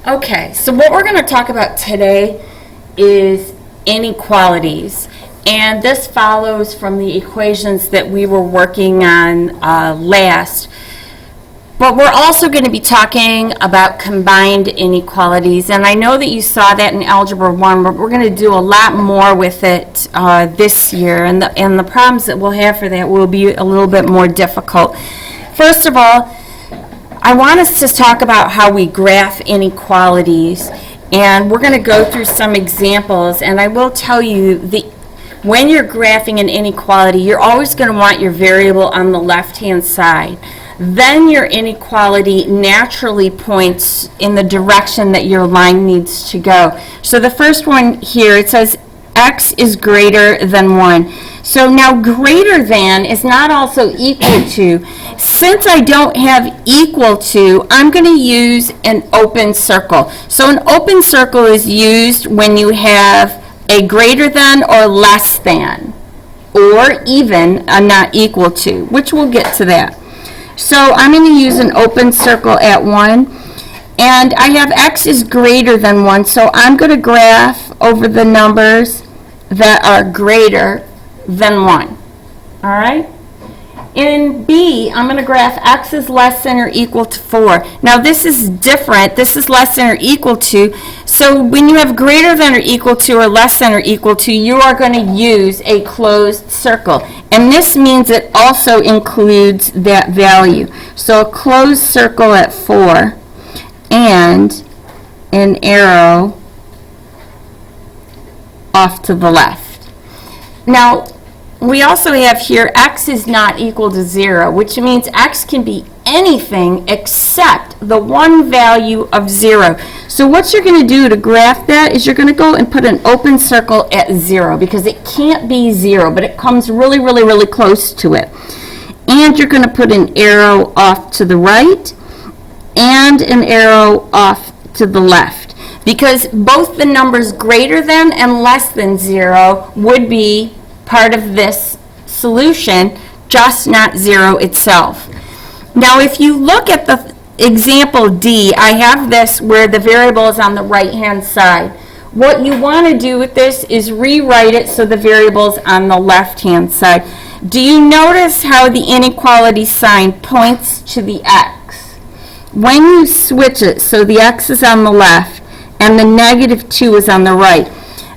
Okay, so what we're going to talk about today is inequalities. And this follows from the equations that we were working on last. But we're also going to be talking about combined inequalities. And I know that you saw that in Algebra 1, but we're going to do a lot more with it this year. And the problems that we'll have for that will be a little bit more difficult. First of all, I want us to talk about how we graph inequalities. And we're going to go through some examples. And I will tell you, when you're graphing an inequality, you're always going to want your variable on the left-hand side. Then your inequality naturally points in the direction that your line needs to go. So the first one here, it says x is greater than 1. So now greater than is not also equal to. Since I don't have equal to, I'm going to use an open circle. So an open circle is used when you have a greater than or less than, or even a not equal to, which we'll get to that. So I'm going to use an open circle at 1, and I have x is greater than 1, so I'm going to graph over the numbers that are greater than 1. All right? In B, I'm going to graph x is less than or equal to 4. Now this is different. This is less than or equal to. So when you have greater than or equal to or less than or equal to, you are going to use a closed circle. And this means it also includes that value. So a closed circle at 4 and an arrow off to the left. Now, we also have here x is not equal to 0, which means x can be anything except the one value of 0. So what you're going to do to graph that is you're going to go and put an open circle at 0, because it can't be 0, but it comes really, really, really close to it. And you're going to put an arrow off to the right and an arrow off to the left, because both the numbers greater than and less than 0 would be part of this solution, just not 0 itself. Now if you look at the example D, I have this where the variable is on the right hand side. What you want to do with this is rewrite it so the variable is on the left hand side. Do you notice how the inequality sign points to the x? When you switch it so the x is on the left and the -2 is on the right,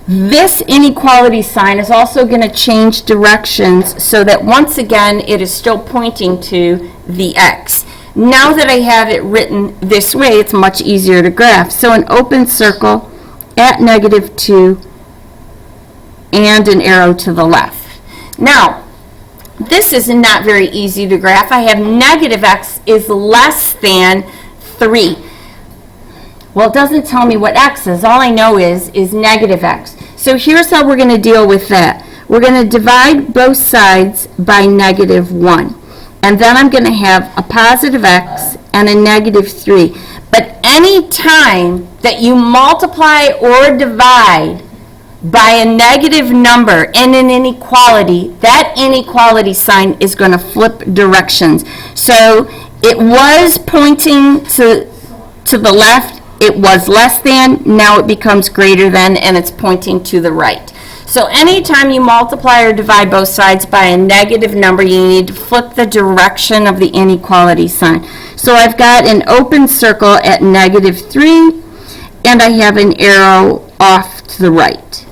this inequality sign is also going to change directions so that once again it is still pointing to the x. Now that I have it written this way, it's much easier to graph. So an open circle at -2 and an arrow to the left. Now, this is not very easy to graph. I have -x is less than 3. Well, it doesn't tell me what x is. All I know is -x. So here's how we're going to deal with that. We're going to divide both sides by -1. And then I'm going to have a positive x and a -3. But any time that you multiply or divide by a negative number in an inequality, that inequality sign is going to flip directions. So it was pointing to the left. It was less than, now it becomes greater than, and it's pointing to the right. So anytime you multiply or divide both sides by a negative number, you need to flip the direction of the inequality sign. So I've got an open circle at -3, and I have an arrow off to the right.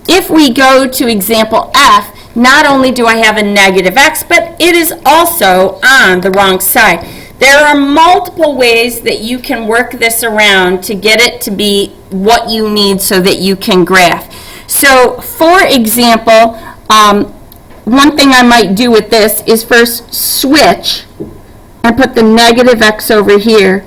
If we go to example F, not only do I have a -x, but it is also on the wrong side. There are multiple ways that you can work this around to get it to be what you need so that you can graph. So, for example, one thing I might do with this is first switch and put the -x over here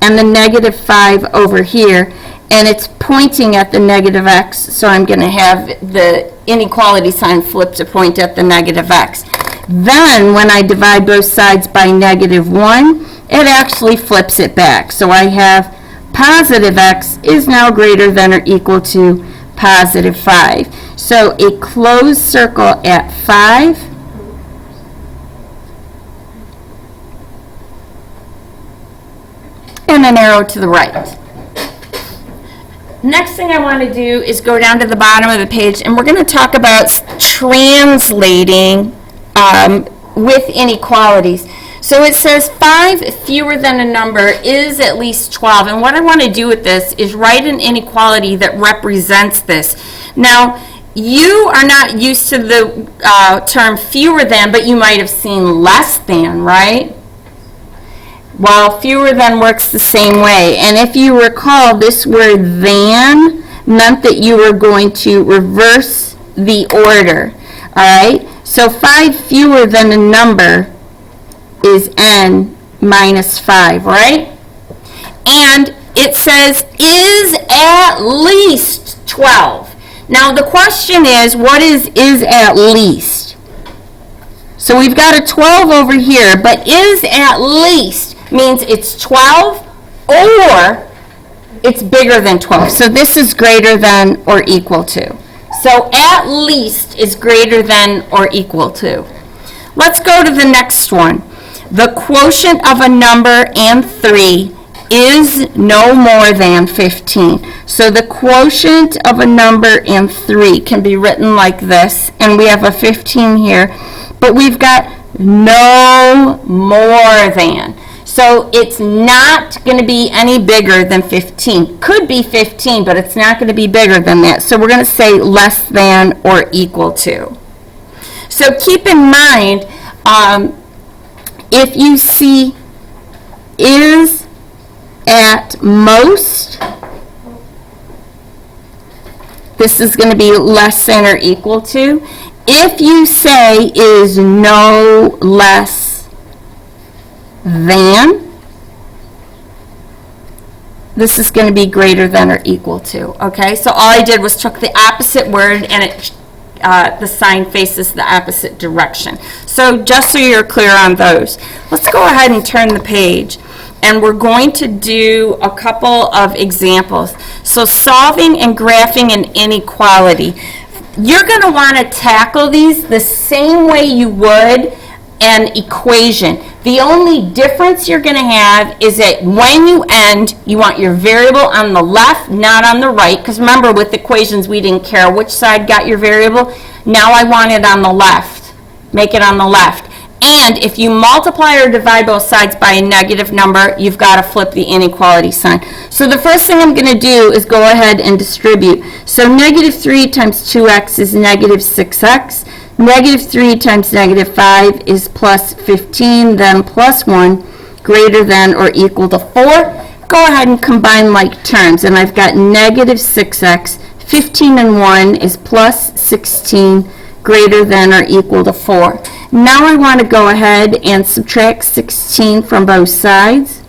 and the -5 over here, and it's pointing at the -x, so I'm going to have the inequality sign flip to point at the -x. Then, when I divide both sides by -1, it actually flips it back. So I have positive x is now greater than or equal to positive 5. So a closed circle at 5 and an arrow to the right. Next thing I want to do is go down to the bottom of the page, and we're going to talk about translating with inequalities. So it says 5 fewer than a number is at least 12. And what I want to do with this is write an inequality that represents this. Now, you are not used to the term fewer than, but you might have seen less than, right? Well, fewer than works the same way. And if you recall, this word than meant that you were going to reverse the order. All right? So 5 fewer than a number is n minus 5, right? And it says is at least 12. Now the question is, what is at least? So we've got a 12 over here, but is at least means it's 12 or it's bigger than 12. So this is greater than or equal to. So at least is greater than or equal to. Let's go to the next one. The quotient of a number and 3 is no more than 15. So the quotient of a number and 3 can be written like this, and we have a 15 here, but we've got no more than. So it's not going to be any bigger than 15. Could be 15, but it's not going to be bigger than that. So we're going to say less than or equal to. So keep in mind, if you see is at most, this is going to be less than or equal to. If you say is no less than, this is going to be greater than or equal to. Okay, so all I did was took the opposite word and it the sign faces the opposite direction. So just so you're clear on those, let's go ahead and turn the page, and we're going to do a couple of examples. So solving and graphing an inequality. You're going to want to tackle these the same way you would an equation. The only difference you're going to have is that when you end, you want your variable on the left, not on the right, because remember with equations we didn't care which side got your variable. Now I want it on the left. Make it on the left. And if you multiply or divide both sides by a negative number, you've got to flip the inequality sign. So the first thing I'm going to do is go ahead and distribute. So negative 3 times 2x is negative 6x. Negative 3 times negative 5 is plus 15, then plus 1, greater than or equal to 4. Go ahead and combine like terms, and I've got negative 6x. 15 and 1 is plus 16, greater than or equal to 4. Now I want to go ahead and subtract 16 from both sides.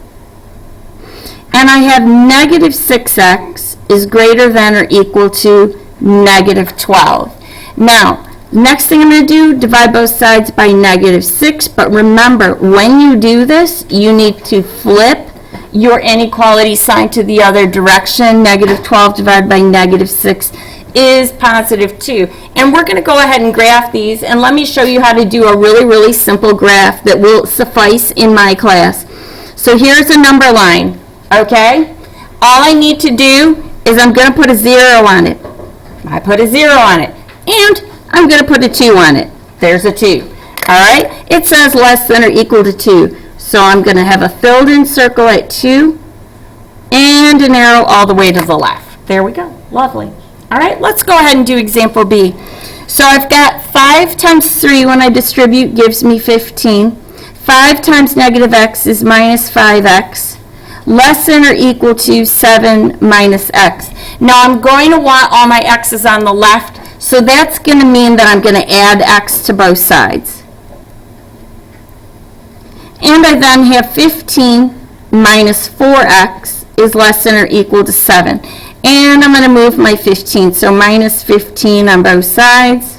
And I have negative 6x is greater than or equal to negative 12. Now, next thing I'm going to do, divide both sides by negative 6. But remember, when you do this, you need to flip your inequality sign to the other direction. Negative 12 divided by negative 6 is positive 2. And we're going to go ahead and graph these. And let me show you how to do a really, really simple graph that will suffice in my class. So here's a number line, okay? All I need to do is I'm going to put a 0 on it. I put a 0 on it. And I'm going to put a 2 on it. There's a 2. All right? It says less than or equal to 2. So I'm going to have a filled in circle at 2 and an arrow all the way to the left. There we go. Lovely. All right, let's go ahead and do example B. So I've got 5 times 3 when I distribute gives me 15. 5 times negative x is minus 5x. Less than or equal to 7 minus x. Now I'm going to want all my x's on the left, so that's going to mean that I'm going to add x to both sides. And I then have 15 minus 4x is less than or equal to 7. And I'm going to move my 15, so minus 15 on both sides.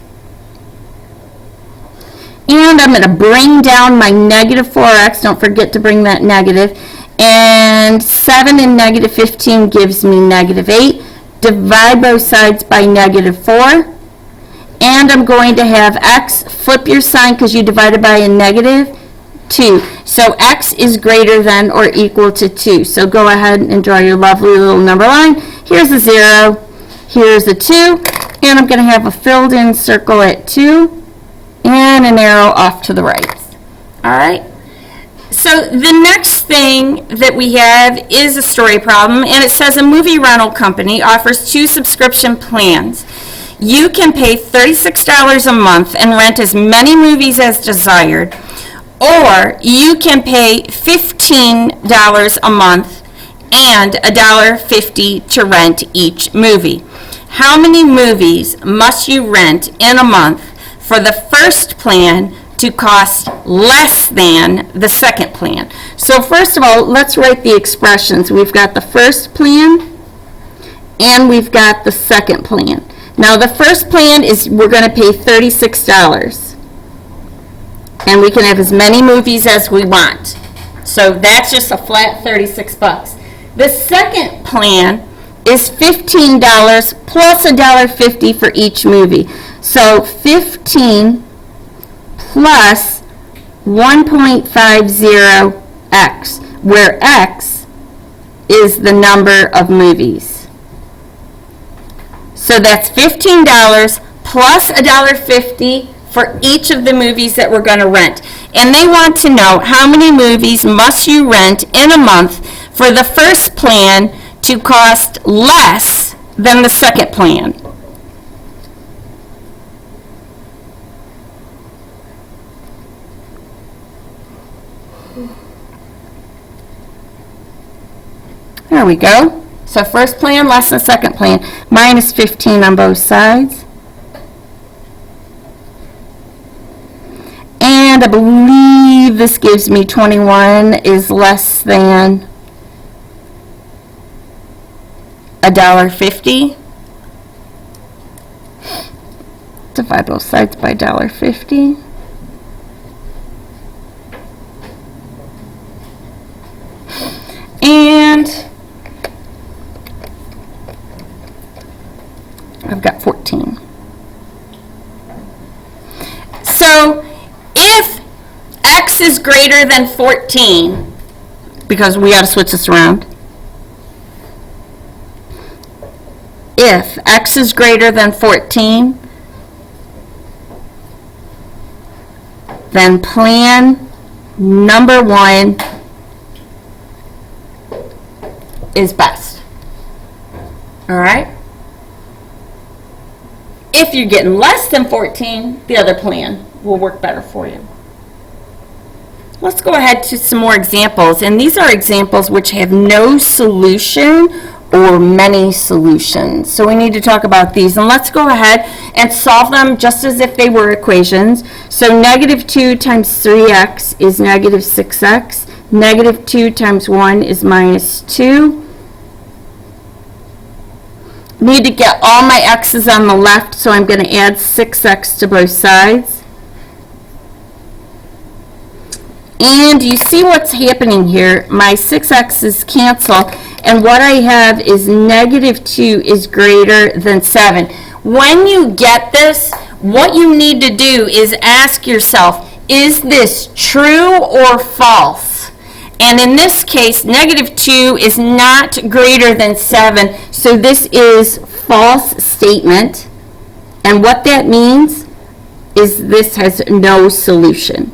And I'm going to bring down my negative 4x. Don't forget to bring that negative. And 7 and negative 15 gives me negative 8. Divide both sides by negative 4. And I'm going to have x, flip your sign because you divided by a negative, 2. So x is greater than or equal to 2. So go ahead and draw your lovely little number line. Here's a 0, here's a 2, and I'm going to have a filled in circle at 2 and an arrow off to the right. All right? So the next thing that we have is a story problem, and it says a movie rental company offers 2 subscription plans. You can pay $36 a month and rent as many movies as desired, or you can pay $15 a month and $1.50 to rent each movie. How many movies must you rent in a month for the first plan to cost less than the second plan? So first of all, let's write the expressions. We've got the first plan and we've got the second plan. Now the first plan is we're going to pay $36 and we can have as many movies as we want. So that's just a flat 36 bucks. The second plan is $15 plus $1.50 for each movie. So 15 plus 1.50x, where x is the number of movies. So that's $15 plus $1.50 for each of the movies that we're going to rent. And they want to know how many movies must you rent in a month for the first plan to cost less than the second plan. There we go. So first plan less than second plan. Minus 15 on both sides. And I believe this gives me 21 is less than $1.50. Divide both sides by $1.50. And I've got 14. So if x is greater than 14, because we got to switch this around, if x is greater than 14, then plan number 1 is best. All right? If you're getting less than 14, the other plan will work better for you. Let's go ahead to some more examples. And these are examples which have no solution or many solutions. So we need to talk about these. And let's go ahead and solve them just as if they were equations. So negative 2 times 3x is negative 6x. Negative 2 times 1 is minus 2. Need to get all my x's on the left, so I'm going to add 6x to both sides. And you see what's happening here. My 6x's cancel, and what I have is negative 2 is greater than 7. When you get this, what you need to do is ask yourself, is this true or false? And in this case, negative 2 is not greater than 7, so this is false statement. And what that means is this has no solution.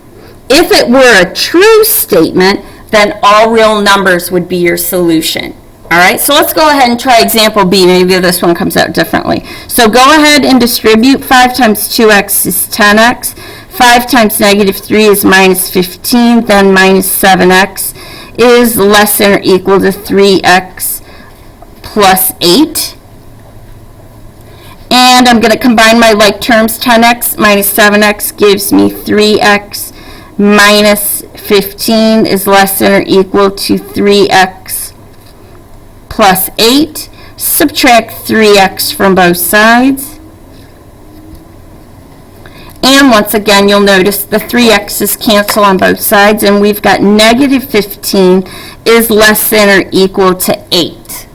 If it were a true statement, then all real numbers would be your solution. All right, so let's go ahead and try example B. Maybe this one comes out differently. So go ahead and distribute. 5 times 2x is 10x. 5 times negative 3 is minus 15. Then minus 7x is less than or equal to 3x plus 8. And I'm going to combine my like terms. 10x minus 7x gives me 3x minus 15 is less than or equal to 3x plus 8. Subtract 3x from both sides. And once again, you'll notice the 3x's cancel on both sides, and we've got negative 15 is less than or equal to 8.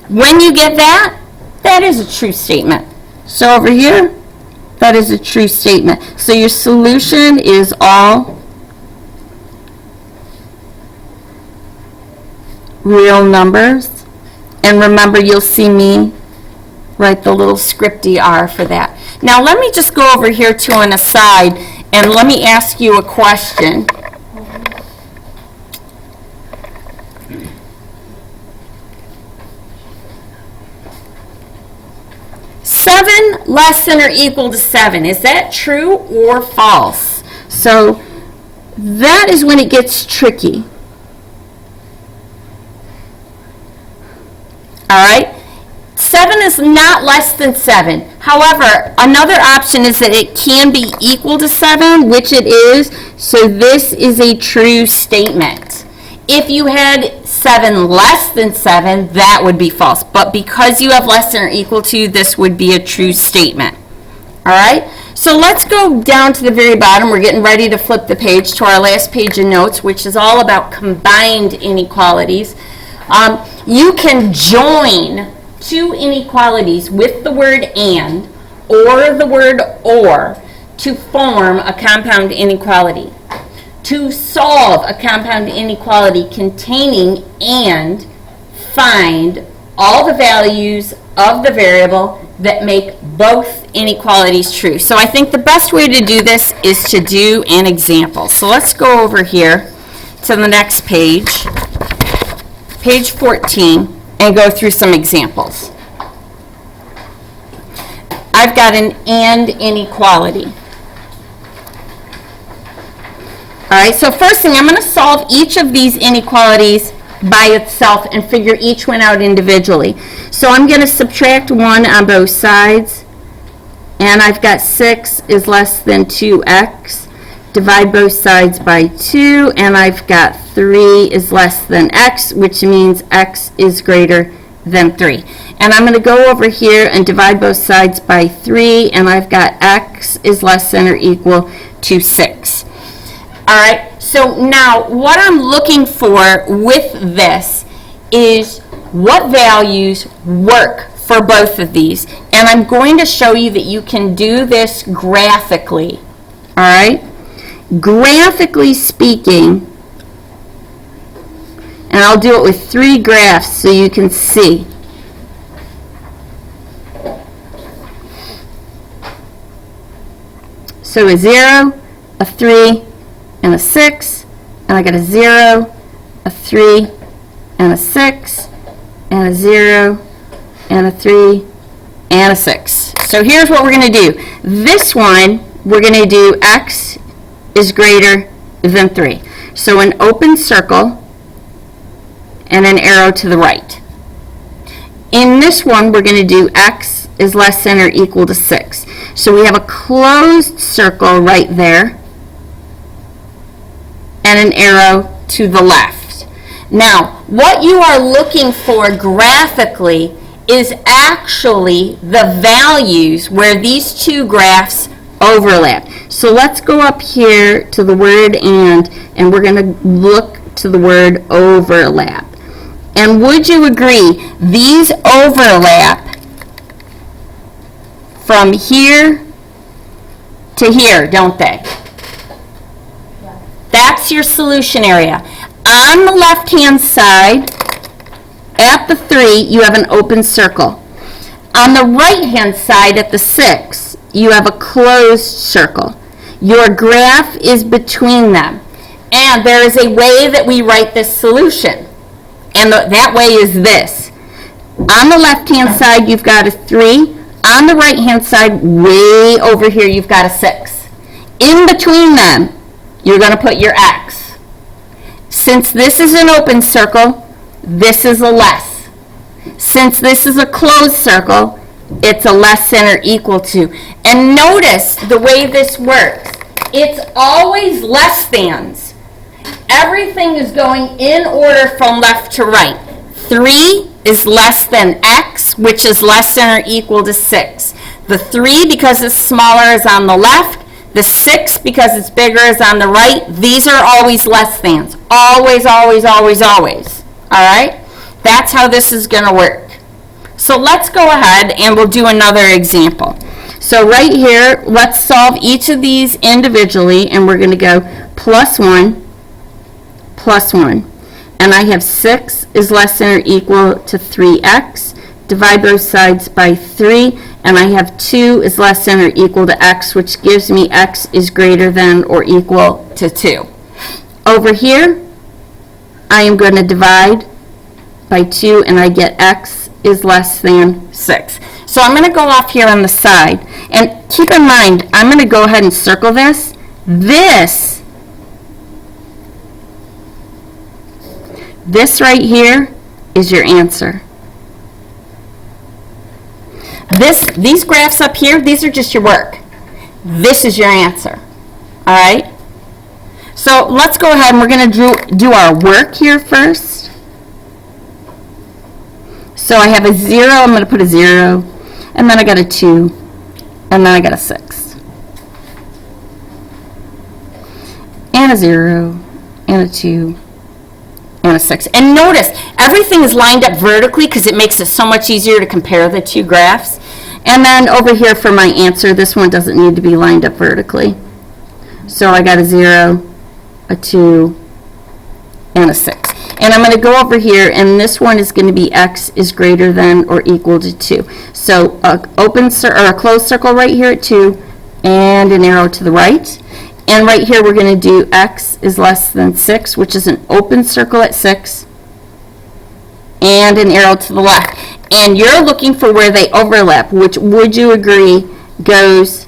When you get that, that is a true statement. So over here, that is a true statement. So your solution is all real numbers. And remember, you'll see me write the little scripty R for that. Now let me just go over here to an aside and let me ask you a question. Seven less than or equal to 7. Is that true or false? So that is when it gets tricky. All right? 7 is not less than 7. However, another option is that it can be equal to 7, which it is. So this is a true statement. If you had 7 less than 7, that would be false. But because you have less than or equal to, this would be a true statement. All right? So let's go down to the very bottom. We're getting ready to flip the page to our last page of notes, which is all about combined inequalities. You can join two inequalities with the word and or the word or to form a compound inequality. To solve a compound inequality containing and, find all the values of the variable that make both inequalities true. So I think the best way to do this is to do an example. So let's go over here to the next page, page 14, and go through some examples. I've got an and inequality. All right, so first thing, I'm going to solve each of these inequalities by itself and figure each one out individually. So I'm going to subtract 1 on both sides, and I've got 6 is less than 2x. Divide both sides by 2, and I've got 3 is less than x, which means x is greater than 3. And I'm going to go over here and divide both sides by 3, and I've got x is less than or equal to 6. All right, so now what I'm looking for with this is what values work for both of these. And I'm going to show you that you can do this graphically. All right, graphically speaking, and I'll do it with 3 graphs so you can see. So a 0, a 3, and a 6, and I got a 0, a 3, and a 6, and a 0, and a 3, and a 6. So here's what we're going to do. This one, we're going to do x is greater than 3. So an open circle and an arrow to the right. In this one, we're going to do x is less than or equal to 6. So we have a closed circle right there, and an arrow to the left. Now, what you are looking for graphically is actually the values where these two graphs overlap. So let's go up here to the word and we're going to look to the word overlap. And would you agree, these overlap from here to here, don't they? That's your solution area. On the left-hand side, at the 3, you have an open circle. On the right-hand side, at the 6, you have a closed circle. Your graph is between them. And there is a way that we write this solution. And that way is this. On the left-hand side, you've got a 3. On the right-hand side, way over here, you've got a 6. In between them, you're going to put your x. Since this is an open circle, this is a less. Since this is a closed circle, it's a less than or equal to. And notice the way this works. It's always less thans. Everything is going in order from left to right. 3 is less than x, which is less than or equal to 6. The 3, because it's smaller, is on the left. The 6, because it's bigger, is on the right. These are always less thans. Always, always, always, always. All right? That's how this is going to work. So let's go ahead and we'll do another example. So right here, let's solve each of these individually, and we're going to go plus 1, and I have 6 is less than or equal to 3x. Divide both sides by 3, and I have 2 is less than or equal to x, which gives me x is greater than or equal to 2. Over here, I am going to divide by 2, and I get x is less than 6. So I'm going to go off here on the side, and keep in mind, I'm going to go ahead and circle this. This right here is your answer. These graphs up here, these are just your work. This is your answer. All right? So let's go ahead and we're going to do our work here first. So I have a 0, I'm going to put a 0, and then I got a 2, and then I got a 6. And a 0, and a 2, and a 6. And notice, everything is lined up vertically because it makes it so much easier to compare the two graphs. And then over here for my answer, this one doesn't need to be lined up vertically. So I got a 0, a 2, and a 6. And I'm going to go over here, and this one is going to be x is greater than or equal to 2. So a closed circle right here at 2, and an arrow to the right. And right here we're going to do x is less than 6, which is an open circle at 6, and an arrow to the left. And you're looking for where they overlap, which, would you agree, goes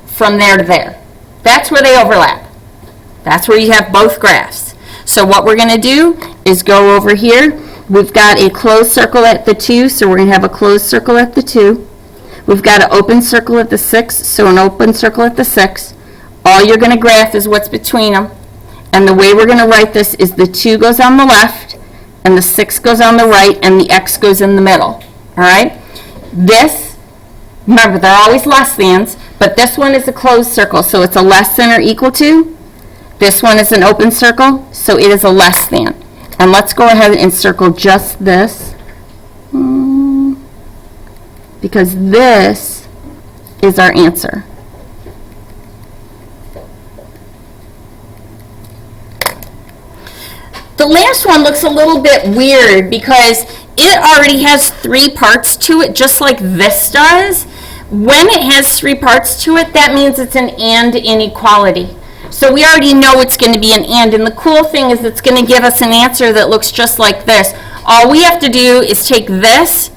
from there to there. That's where they overlap. That's where you have both graphs. So what we're going to do is go over here. We've got a closed circle at the 2, so we're going to have a closed circle at the 2. We've got an open circle at the 6, so an open circle at the 6. All you're going to graph is what's between them. And the way we're going to write this is the 2 goes on the left, and the 6 goes on the right, and the x goes in the middle. All right? This, remember, they're always less thans, but this one is a closed circle, so it's a less than or equal to. This one is an open circle, so it is a less than. And let's go ahead and circle just this, because this is our answer. The last one looks a little bit weird because it already has 3 parts to it, just like this does. When it has 3 parts to it, that means it's an and inequality. So we already know it's going to be an and the cool thing is it's going to give us an answer that looks just like this. All we have to do is take this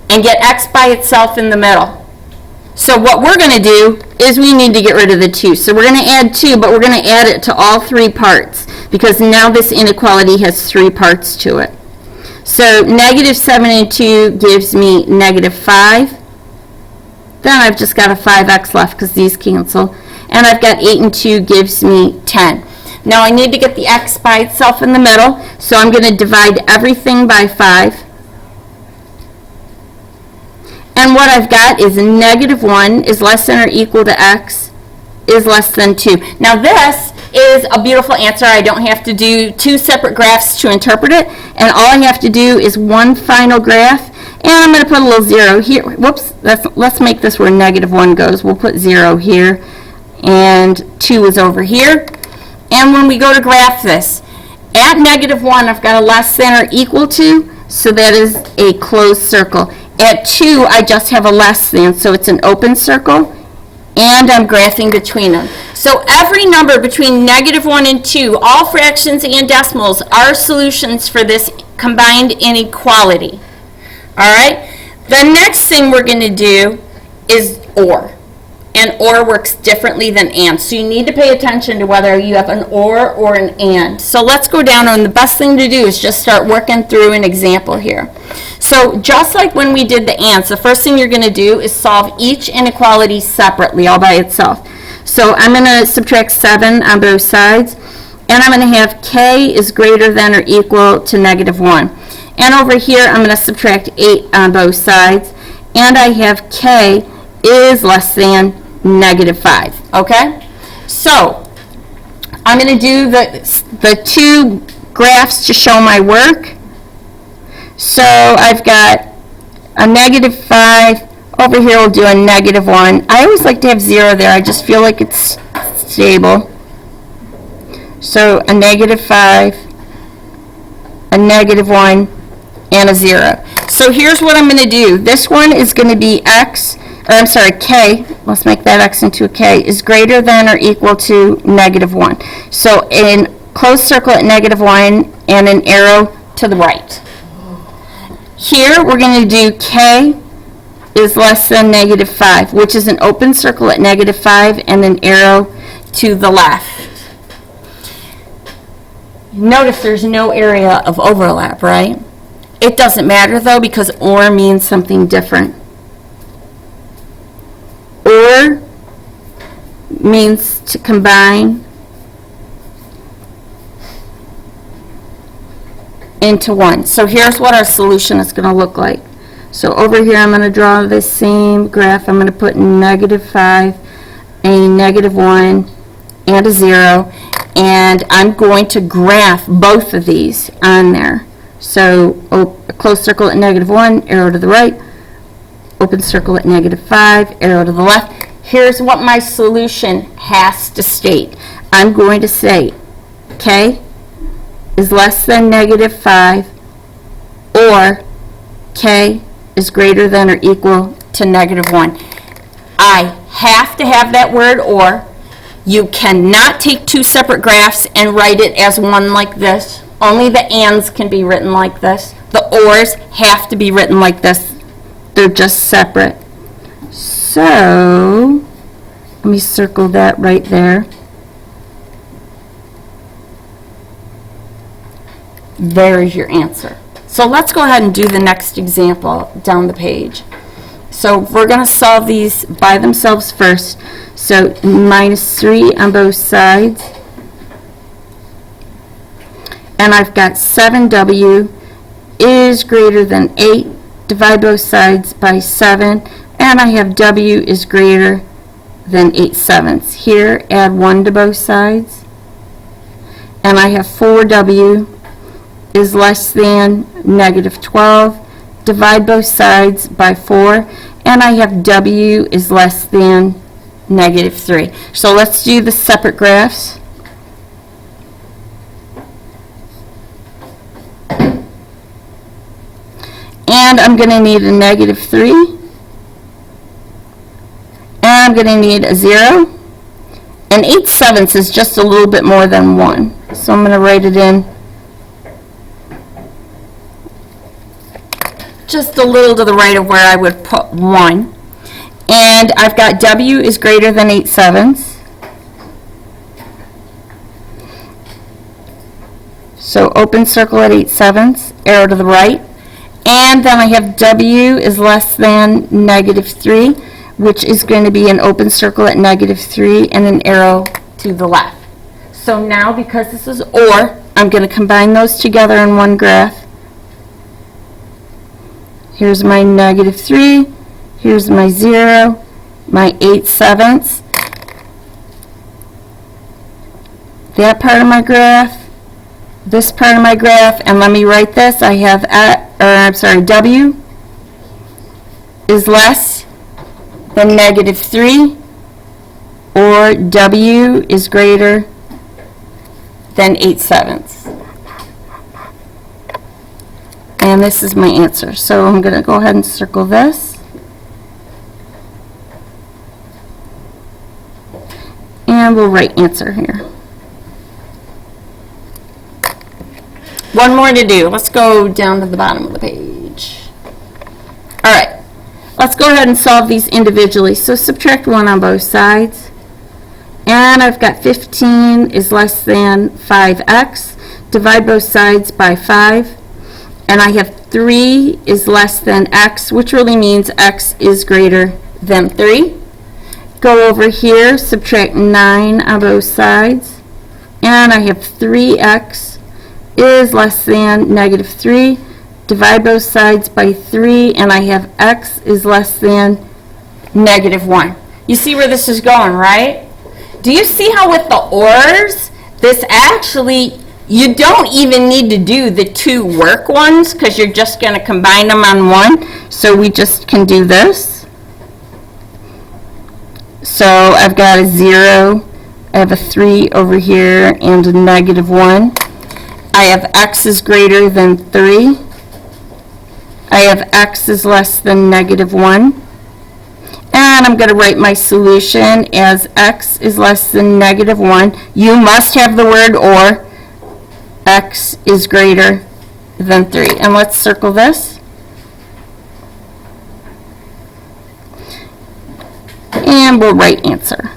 and get x by itself in the middle. So what we're going to do is we need to get rid of the 2. So we're going to add 2, but we're going to add it to all 3 parts because now this inequality has 3 parts to it. So negative 7 and 2 gives me negative 5. Then I've just got a 5x left because these cancel. And I've got 8 and 2 gives me 10. Now I need to get the x by itself in the middle, so I'm going to divide everything by 5. And what I've got is negative 1 is less than or equal to x is less than 2. Now this is a beautiful answer. I don't have to do 2 separate graphs to interpret it. And all I have to do is one final graph. And I'm going to put a little 0 here. Whoops, let's make this where negative 1 goes. We'll put 0 here. And 2 is over here. And when we go to graph this, at negative 1, I've got a less than or equal to, so that is a closed circle. At 2, I just have a less than, so it's an open circle, and I'm graphing between them. So every number between negative 1 and 2, all fractions and decimals, are solutions for this combined inequality. All right? The next thing we're going to do is OR. And OR works differently than AND. So you need to pay attention to whether you have an or an AND. So let's go down, and the best thing to do is just start working through an example here. So just like when we did the ANDs, the first thing you're going to do is solve each inequality separately, all by itself. So I'm going to subtract 7 on both sides, and I'm going to have k is greater than or equal to negative 1. And over here, I'm going to subtract 8 on both sides, and I have k is less than negative 5. Okay? So I'm going to do the 2 graphs to show my work. So I've got a negative 5. Over here we'll do a negative 1. I always like to have 0 there. I just feel like it's stable. So a negative 5, a negative 1, and a 0. So here's what I'm going to do. This one is going to be x, or I'm sorry, k, let's make that x into a k, is greater than or equal to negative 1. So in closed circle at negative 1 and an arrow to the right. Here we're going to do k is less than negative 5, which is an open circle at negative 5 and an arrow to the left. Notice there's no area of overlap, right? It doesn't matter though, because or means something different. Or means to combine into one. So here's what our solution is going to look like. So over here I'm going to draw the same graph. I'm going to put negative 5, a negative 1, and a 0. And I'm going to graph both of these on there. So a closed circle at negative 1, arrow to the right. Open circle at negative 5, arrow to the left. Here's what my solution has to state. I'm going to say k is less than negative 5, or k is greater than or equal to negative 1. I have to have that word or. You cannot take two separate graphs and write it as one like this. Only the ands can be written like this. The ors have to be written like this. They're just separate. So, let me circle that right there. There's your answer. So let's go ahead and do the next example down the page. So we're going to solve these by themselves first. So minus 3 on both sides. And I've got 7w is greater than 8. Divide both sides by 7. And I have w is greater than 8/7. Here, add 1 to both sides. And I have 4w is less than negative 12. Divide both sides by 4. And I have w is less than negative 3. So let's do the separate graphs. And I'm going to need a negative 3. And I'm going to need a 0. And 8/7 is just a little bit more than 1. So I'm going to write it in just a little to the right of where I would put 1. And I've got w is greater than 8/7. So open circle at 8/7, arrow to the right. And then I have w is less than negative 3, which is going to be an open circle at negative 3 and an arrow to the left. So now, because this is or, I'm going to combine those together in one graph. Here's my negative 3. Here's my 0, my 8/7. That part of my graph, this part of my graph, and let me write this. I have w is less than negative 3, or w is greater than 8/7. And this is my answer. So I'm going to go ahead and circle this. And we'll write answer here. One more to do. Let's go down to the bottom of the page. All right. Let's go ahead and solve these individually. So subtract 1 on both sides. And I've got 15 is less than 5x. Divide both sides by 5. And I have 3 is less than x, which really means x is greater than 3. Go over here, subtract 9 on both sides. And I have 3x is less than negative 3. Divide both sides by 3, and I have x is less than negative 1. You see where this is going, right? Do you see how with the ors, this actually, you don't even need to do the two work ones because you're just going to combine them on one. So we just can do this. So I've got a 0, I have a 3 over here, and a negative 1. I have x is greater than 3. I have x is less than -1. And I'm going to write my solution as x is less than -1. You must have the word or. X is greater than 3. And let's circle this. And we'll write answer.